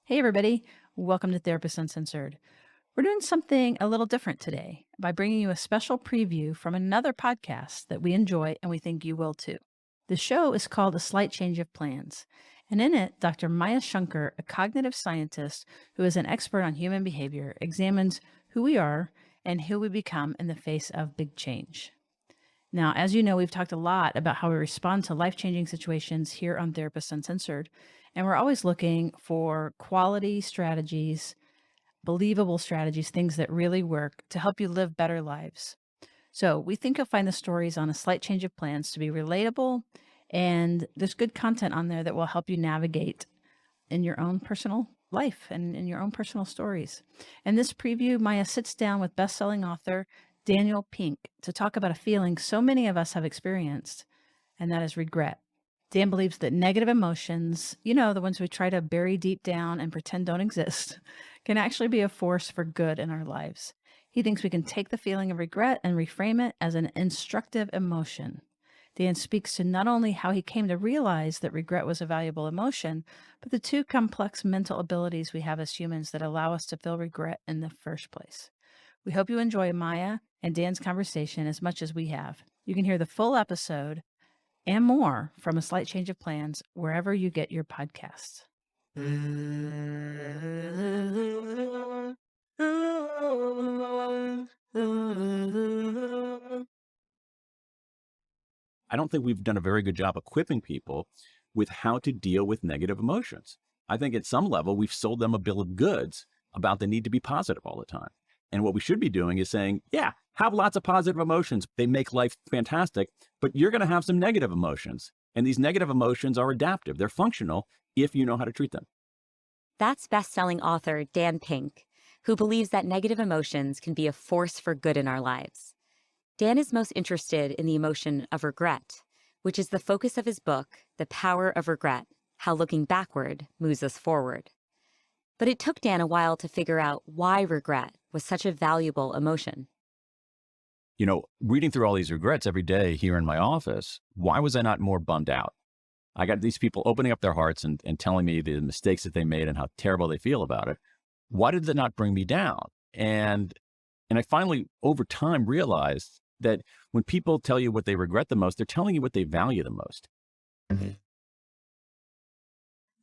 Hey, everybody. Welcome to Therapist Uncensored. We're doing something a little different today by bringing you a special preview from another podcast that we enjoy and we think you will too. The show is called A Slight Change of Plans. And in it, Dr. Maya Shankar, a cognitive scientist who is an expert on human behavior, examines who we are and who we become in the face of big change. Now, as you know, we've talked a lot about how we respond to life-changing situations here on Therapist Uncensored, and we're always looking for quality strategies, believable strategies, things that really work to help you live better lives. So we think you'll find the stories on A Slight Change of Plans to be relatable, and there's good content on there that will help you navigate in your own personal life and in your own personal stories. In this preview, Maya sits down with best-selling author Daniel Pink to talk about a feeling so many of us have experienced, and that is regret. Dan believes that negative emotions, the ones we try to bury deep down and pretend don't exist, can actually be a force for good in our lives. He thinks we can take the feeling of regret and reframe it as an instructive emotion. Dan speaks to not only how he came to realize that regret was a valuable emotion, but the two complex mental abilities we have as humans that allow us to feel regret in the first place. We hope you enjoy Maya and Dan's conversation as much as we have. You can hear the full episode and more from A Slight Change of Plans wherever you get your podcasts. I don't think we've done a very good job equipping people with how to deal with negative emotions. I think at some level, we've sold them a bill of goods about the need to be positive all the time. And what we should be doing is saying, yeah, have lots of positive emotions. They make life fantastic, but you're going to have some negative emotions. And these negative emotions are adaptive. They're functional if you know how to treat them. That's best-selling author Dan Pink, who believes that negative emotions can be a force for good in our lives. Dan is most interested in the emotion of regret, which is the focus of his book, The Power of Regret: How Looking Backward Moves Us Forward. But it took Dan a while to figure out why regret was such a valuable emotion. Reading through all these regrets every day here in my office, why was I not more bummed out? I got these people opening up their hearts and telling me the mistakes that they made and how terrible they feel about it. Why did that not bring me down? And I finally, over time, realized that when people tell you what they regret the most, they're telling you what they value the most.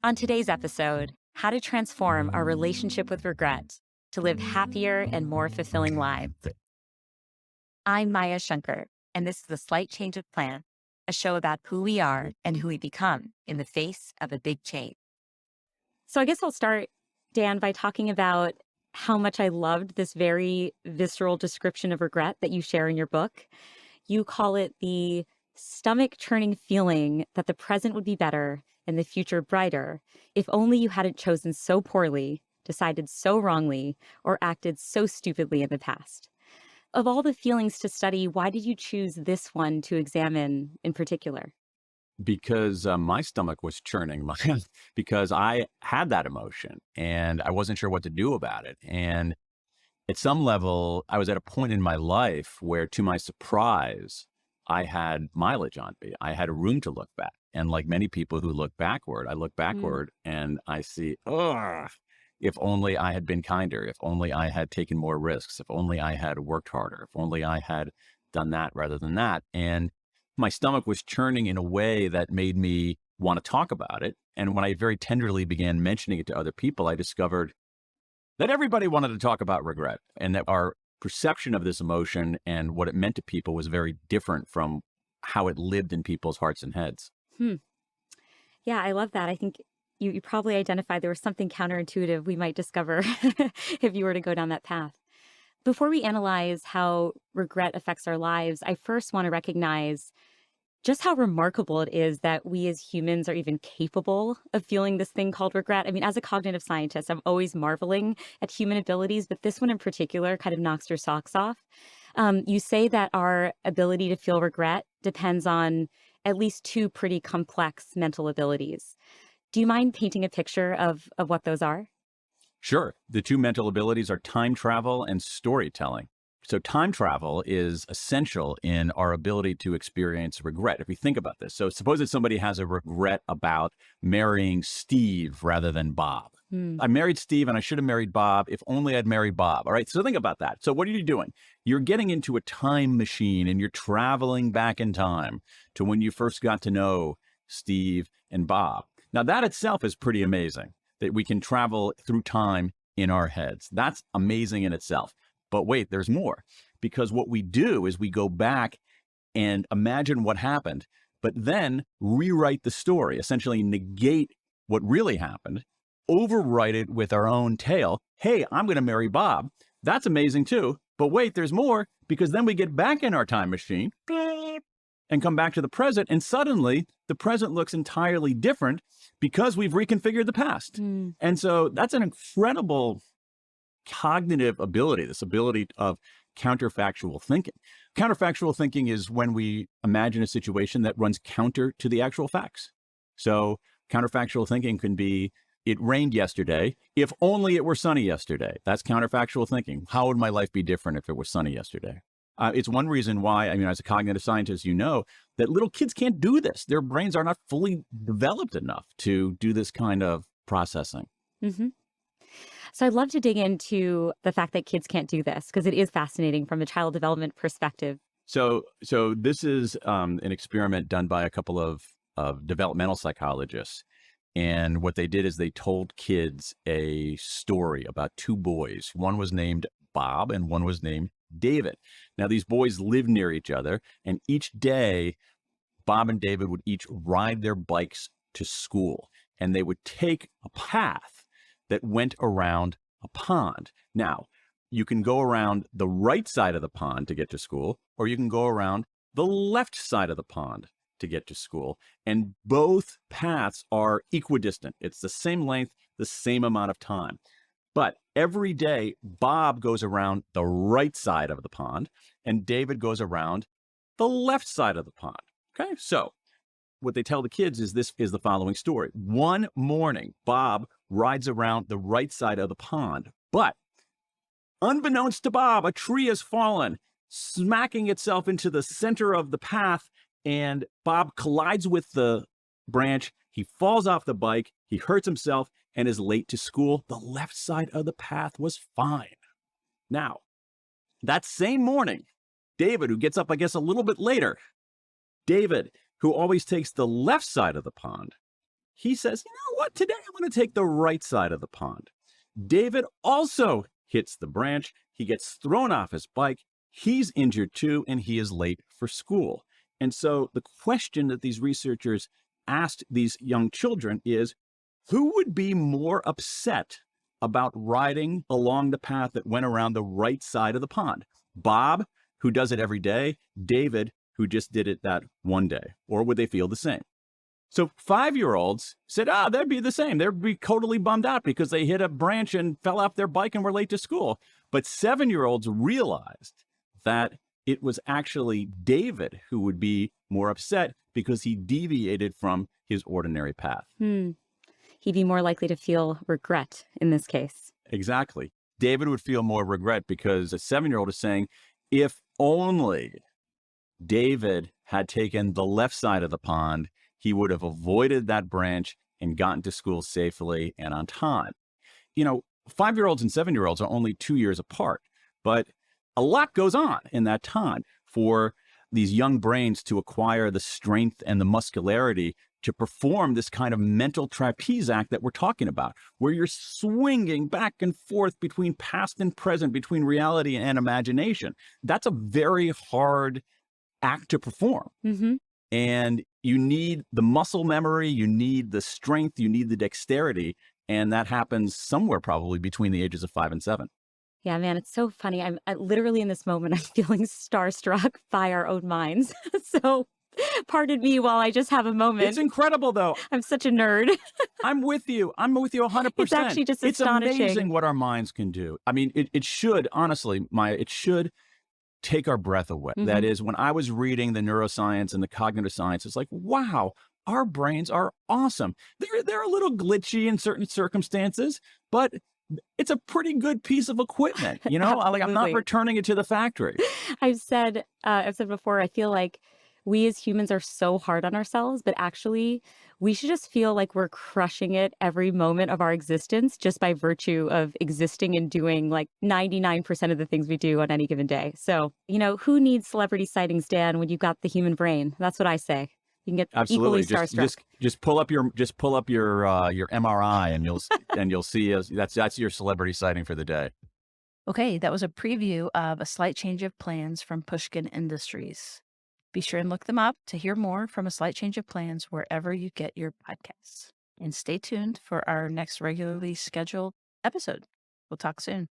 On today's episode, how to transform our relationship with regret to live happier and more fulfilling lives. I'm Maya Shankar, and this is A Slight Change of Plan, a show about who we are and who we become in the face of a big change. So I guess I'll start, Dan, by talking about how much I loved this very visceral description of regret that you share in your book. You call it the stomach-churning feeling that the present would be better and the future brighter if only you hadn't chosen so poorly, decided so wrongly, or acted so stupidly in the past. Of all the feelings to study, why did you choose this one to examine in particular? Because my stomach was churning, because I had that emotion and I wasn't sure what to do about it. And at some level, I was at a point in my life where, to my surprise, I had mileage on me. I had a room to look back. And like many people who look backward, I look backward and I see, oh, if only I had been kinder, if only I had taken more risks, if only I had worked harder, if only I had done that rather than that. And my stomach was churning in a way that made me want to talk about it. And when I very tenderly began mentioning it to other people, I discovered that everybody wanted to talk about regret and that our perception of this emotion and what it meant to people was very different from how it lived in people's hearts and heads. Yeah, I love that. I think you probably identified there was something counterintuitive we might discover if you were to go down that path. Before we analyze how regret affects our lives, I first want to recognize just how remarkable it is that we as humans are even capable of feeling this thing called regret. I mean, as a cognitive scientist, I'm always marveling at human abilities, but this one in particular kind of knocks your socks off. You say that our ability to feel regret depends on at least two pretty complex mental abilities. Do you mind painting a picture of what those are? Sure. The two mental abilities are time travel and storytelling. So time travel is essential in our ability to experience regret. If we think about this, so suppose that somebody has a regret about marrying Steve rather than Bob. I married Steve and I should have married Bob. If only I'd married Bob. All right. So think about that. So what are you doing? You're getting into a time machine and you're traveling back in time to when you first got to know Steve and Bob. Now that itself is pretty amazing that we can travel through time in our heads. That's amazing in itself. But wait, there's more, because what we do is we go back and imagine what happened, but then rewrite the story, essentially negate what really happened, overwrite it with our own tale. Hey, I'm going to marry Bob. That's amazing too. But wait, there's more, because then we get back in our time machine and come back to the present. And suddenly the present looks entirely different because we've reconfigured the past. And so that's an incredible cognitive ability, this ability of counterfactual thinking. Counterfactual thinking is when we imagine a situation that runs counter to the actual facts. So counterfactual thinking can be, it rained yesterday. If only it were sunny yesterday. That's counterfactual thinking. How would my life be different if it was sunny yesterday? It's one reason why, I mean, as a cognitive scientist, you know that little kids can't do this. Their brains are not fully developed enough to do this kind of processing. So I'd love to dig into the fact that kids can't do this, because it is fascinating from a child development perspective. So this is an experiment done by a couple of developmental psychologists. And what they did is they told kids a story about two boys. One was named Bob and one was named David. Now, these boys lived near each other, and each day, Bob and David would each ride their bikes to school, and they would take a path that went around a pond. Now, you can go around the right side of the pond to get to school, or you can go around the left side of the pond to get to school. And both paths are equidistant. It's the same length, the same amount of time. But every day, Bob goes around the right side of the pond and David goes around the left side of the pond. Okay, so what they tell the kids is this is the following story. One morning, Bob rides around the right side of the pond, but unbeknownst to Bob, a tree has fallen, smacking itself into the center of the path, and Bob collides with the branch. He falls off the bike, he hurts himself, and is late to school. The left side of the path was fine. Now, that same morning, David, who gets up, I guess, a little bit later, David, who always takes the left side of the pond, he says, you know what, today I'm going to take the right side of the pond. David also hits the branch. He gets thrown off his bike. He's injured too, and he is late for school. And so the question that these researchers asked these young children is, who would be more upset about riding along the path that went around the right side of the pond? Bob, who does it every day, David, who just did it that one day? Or would they feel the same? So 5-year-olds said, that'd be the same. They'd be totally bummed out because they hit a branch and fell off their bike and were late to school. But 7-year-olds realized that it was actually David who would be more upset because he deviated from his ordinary path. He'd be more likely to feel regret in this case. Exactly. David would feel more regret because a 7-year-old is saying, if only David had taken the left side of the pond, he would have avoided that branch and gotten to school safely and on time. You know, 5-year-olds and 7-year-olds are only 2 years apart, but a lot goes on in that time for these young brains to acquire the strength and the muscularity to perform this kind of mental trapeze act that we're talking about, where you're swinging back and forth between past and present, between reality and imagination. That's a very hard act to perform. And you need the muscle memory, you need the strength, you need the dexterity. And that happens somewhere probably between the ages of 5 and 7. Yeah, man, it's so funny. I'm literally in this moment, I'm feeling starstruck by our own minds. So pardon me while I just have a moment. It's incredible, though. I'm such a nerd. I'm with you. I'm with you 100%. It's actually just astonishing. It's amazing what our minds can do. I mean, it should, honestly, Maya, it should take our breath away. That is, when I was reading the neuroscience and the cognitive science, it's like, wow, our brains are awesome. They're a little glitchy in certain circumstances, but it's a pretty good piece of equipment. You know, like I'm not returning it to the factory. I've said before, I feel like we as humans are so hard on ourselves, but actually we should just feel like we're crushing it every moment of our existence just by virtue of existing and doing like 99% of the things we do on any given day. So, who needs celebrity sightings, Dan, when you've got the human brain? That's what I say. You can get equally Absolutely. Just starstruck. just pull up your MRI and you'll see that's your celebrity sighting for the day. Okay, that was a preview of A Slight Change of Plans from Pushkin Industries. Be sure and look them up to hear more from A Slight Change of Plans wherever you get your podcasts. And stay tuned for our next regularly scheduled episode. We'll talk soon.